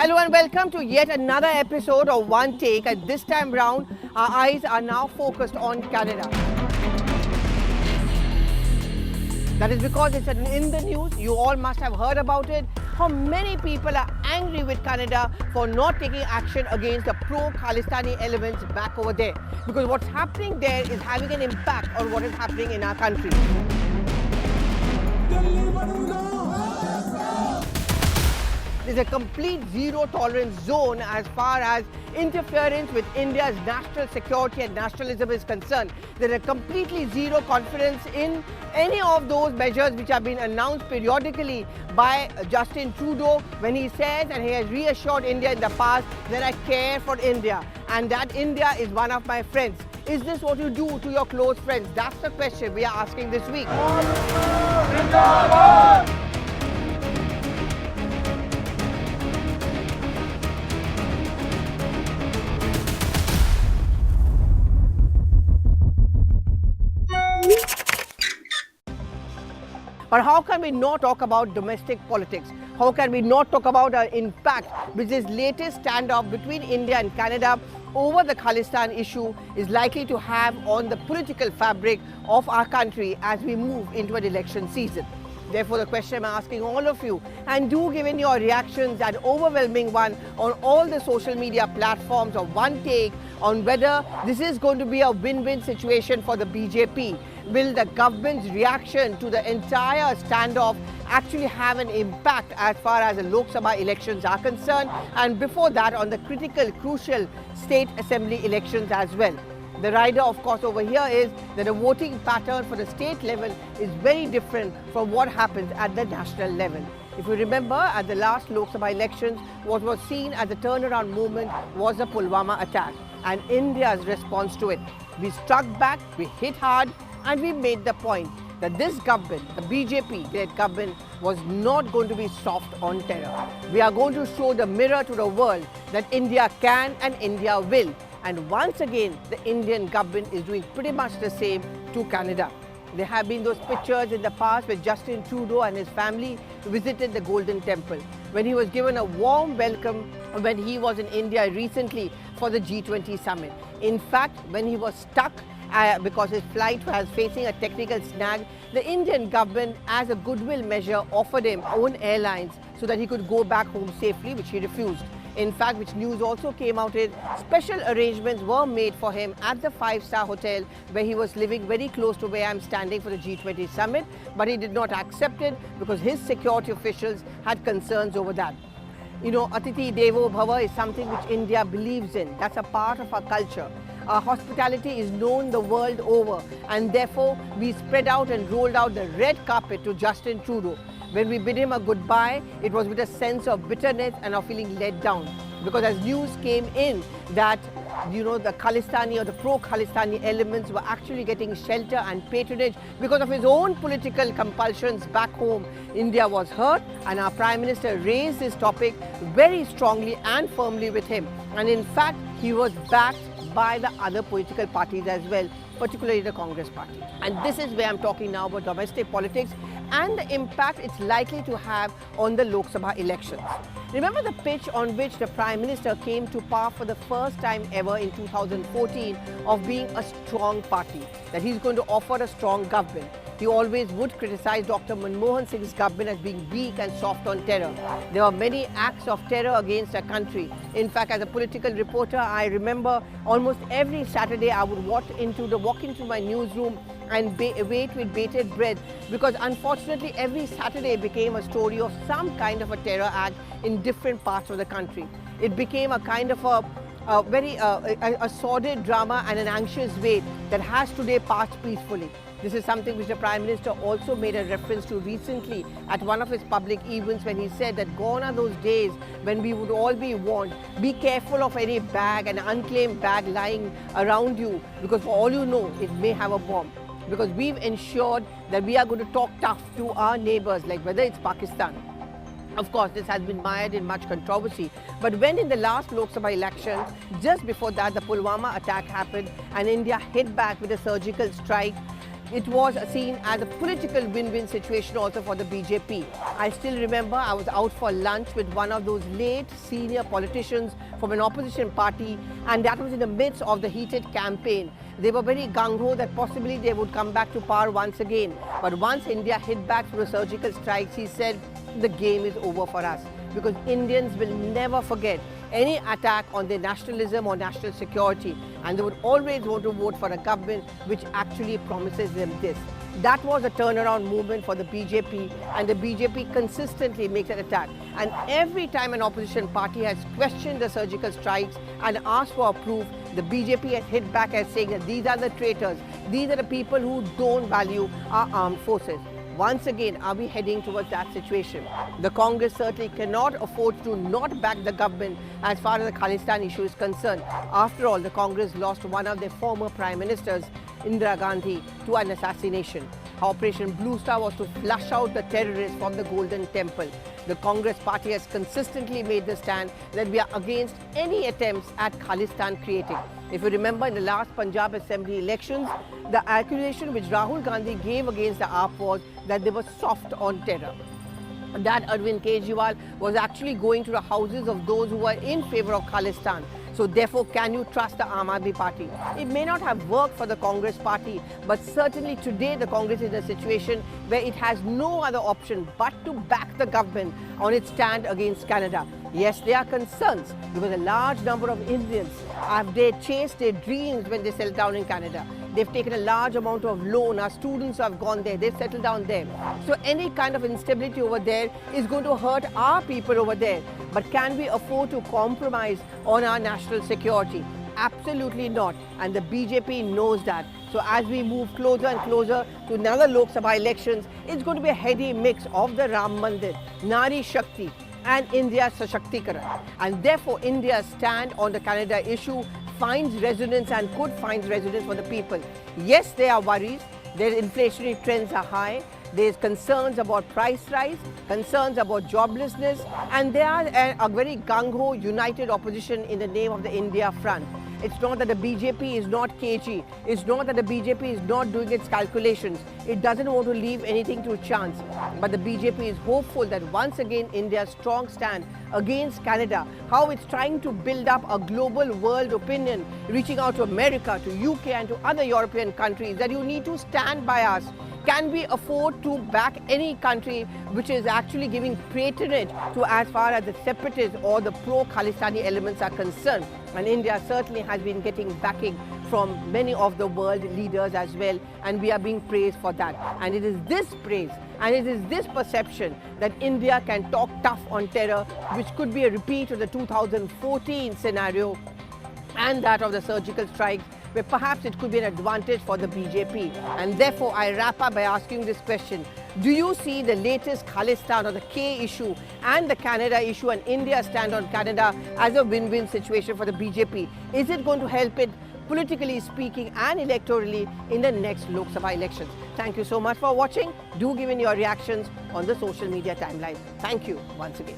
Hello and welcome to yet another episode of One Take, and this time round our eyes are now focused on Canada. That is because it's in the news, you all must have heard about it, how many people are angry with Canada for not taking action against the pro-Khalistani elements back over there. Because what's happening there is having an impact on what is happening in our country. There's a complete zero tolerance zone as far as interference with India's national security and nationalism is concerned. There's a completely zero confidence in any of those measures which have been announced periodically by Justin Trudeau when he says, and he has reassured India in the past, that I care for India and that India is one of my friends. Is this what you do to your close friends? That's the question we are asking this week. But how can we not talk about domestic politics? How can we not talk about the impact which this latest standoff between India and Canada over the Khalistan issue is likely to have on the political fabric of our country as we move into an election season? Therefore, the question I'm asking all of you, and do give in your reactions, an overwhelming one, on all the social media platforms of One Take, on whether this is going to be a win-win situation for the BJP. Will the government's reaction to the entire standoff actually have an impact as far as the Lok Sabha elections are concerned, and before that on the critical, crucial state assembly elections as well? The rider, of course, over here is that the voting pattern for the state level is very different from what happens at the national level. If you remember, at the last Lok Sabha elections, what was seen as a turnaround movement was the Pulwama attack and India's response to it. We struck back, we hit hard, and we made the point that this government, the BJP-led government, was not going to be soft on terror. We are going to show the mirror to the world that India can and India will. And once again, the Indian government is doing pretty much the same to Canada. There have been those pictures in the past where Justin Trudeau and his family visited the Golden Temple, when he was given a warm welcome when he was in India recently for the G20 summit. In fact, when he was stuck because his flight was facing a technical snag, the Indian government, as a goodwill measure, offered him own airlines so that he could go back home safely, which he refused. In fact, which news also came out is special arrangements were made for him at the 5-star hotel where he was living very close to where I'm standing for the G20 summit, but he did not accept it because his security officials had concerns over that. You know, Atithi Devo Bhava is something which India believes in. That's a part of our culture. Our hospitality is known the world over, and therefore we spread out and rolled out the red carpet to Justin Trudeau. When we bid him a goodbye, it was with a sense of bitterness and of feeling let down. Because as news came in that, you know, the Khalistani or the pro-Khalistani elements were actually getting shelter and patronage because of his own political compulsions back home, India was hurt, and our Prime Minister raised this topic very strongly and firmly with him. And in fact, he was backed by the other political parties as well, particularly the Congress party. And this is where I'm talking now about domestic politics and the impact it's likely to have on the Lok Sabha elections. Remember the pitch on which the Prime Minister came to power for the first time ever in 2014 of being a strong party, that he's going to offer a strong government. He always would criticize Dr. Manmohan Singh's government as being weak and soft on terror. There were many acts of terror against the country. In fact, as a political reporter, I remember almost every Saturday I would walk into my newsroom and wait with bated breath, because unfortunately every Saturday became a story of some kind of a terror act in different parts of the country. It became a kind of a very sordid drama and an anxious wait that has today passed peacefully. This is something which the Prime Minister also made a reference to recently at one of his public events, when he said that gone are those days when we would all be warned, be careful of any bag, an unclaimed bag lying around you, because for all you know, it may have a bomb. Because we've ensured that we are going to talk tough to our neighbors, like whether it's Pakistan. Of course, this has been mired in much controversy. But when in the last Lok Sabha election, just before that, the Pulwama attack happened and India hit back with a surgical strike, it was seen as a political win-win situation also for the BJP. I still remember I was out for lunch with one of those late senior politicians from an opposition party, and that was in the midst of the heated campaign. They were very gung-ho that possibly they would come back to power once again. But once India hit back through surgical strikes, he said the game is over for us, because Indians will never forget any attack on their nationalism or national security, and they would always want to vote for a government which actually promises them this. That was a turnaround movement for the BJP, and the BJP consistently makes an attack. And every time an opposition party has questioned the surgical strikes and asked for proof, the BJP has hit back as saying that these are the traitors, these are the people who don't value our armed forces. Once again, are we heading towards that situation? The Congress certainly cannot afford to not back the government as far as the Khalistan issue is concerned. After all, the Congress lost one of their former Prime Ministers, Indira Gandhi, to an assassination. Operation Blue Star was to flush out the terrorists from the Golden Temple. The Congress party has consistently made the stand that we are against any attempts at Khalistan creating. If you remember, in the last Punjab Assembly elections, the accusation which Rahul Gandhi gave against the AAP was that they were soft on terror. That Arvind Kejriwal was actually going to the houses of those who were in favor of Khalistan. So therefore, can you trust the Aam Aadmi Party? It may not have worked for the Congress party, but certainly today the Congress is in a situation where it has no other option but to back the government on its stand against Canada. Yes, there are concerns because a large number of Indians have chased their dreams when they settled down in Canada. They've taken a large amount of loan. Our students have gone there. They've settled down there. So any kind of instability over there is going to hurt our people over there. But can we afford to compromise on our national security? Absolutely not. And the BJP knows that. So as we move closer and closer to another Lok Sabha elections, it's going to be a heady mix of the Ram Mandir, Nari Shakti and India's Sashактikaran. And therefore, India's stand on the Canada issue finds resonance and could find resonance for the people. Yes, there are worries. Their inflationary trends are high. There's concerns about price rise, concerns about joblessness, and there are a very gung-ho united opposition in the name of the India front. It's not that the BJP is not cagey. It's not that the BJP is not doing its calculations. It doesn't want to leave anything to chance. But the BJP is hopeful that once again India's strong stand against Canada, how it's trying to build up a global world opinion, reaching out to America, to UK and to other European countries, that you need to stand by us. Can we afford to back any country which is actually giving patronage to as far as the separatists or the pro-Khalistani elements are concerned? And India certainly has been getting backing from many of the world leaders as well, and we are being praised for that. And it is this praise and it is this perception that India can talk tough on terror, which could be a repeat of the 2014 scenario and that of the surgical strikes, where perhaps it could be an advantage for the BJP. And therefore, I wrap up by asking this question. Do you see the latest Khalistan or the K issue and the Canada issue and India stand on Canada as a win-win situation for the BJP? Is it going to help it, politically speaking and electorally, in the next Lok Sabha elections? Thank you so much for watching. Do give in your reactions on the social media timeline. Thank you once again.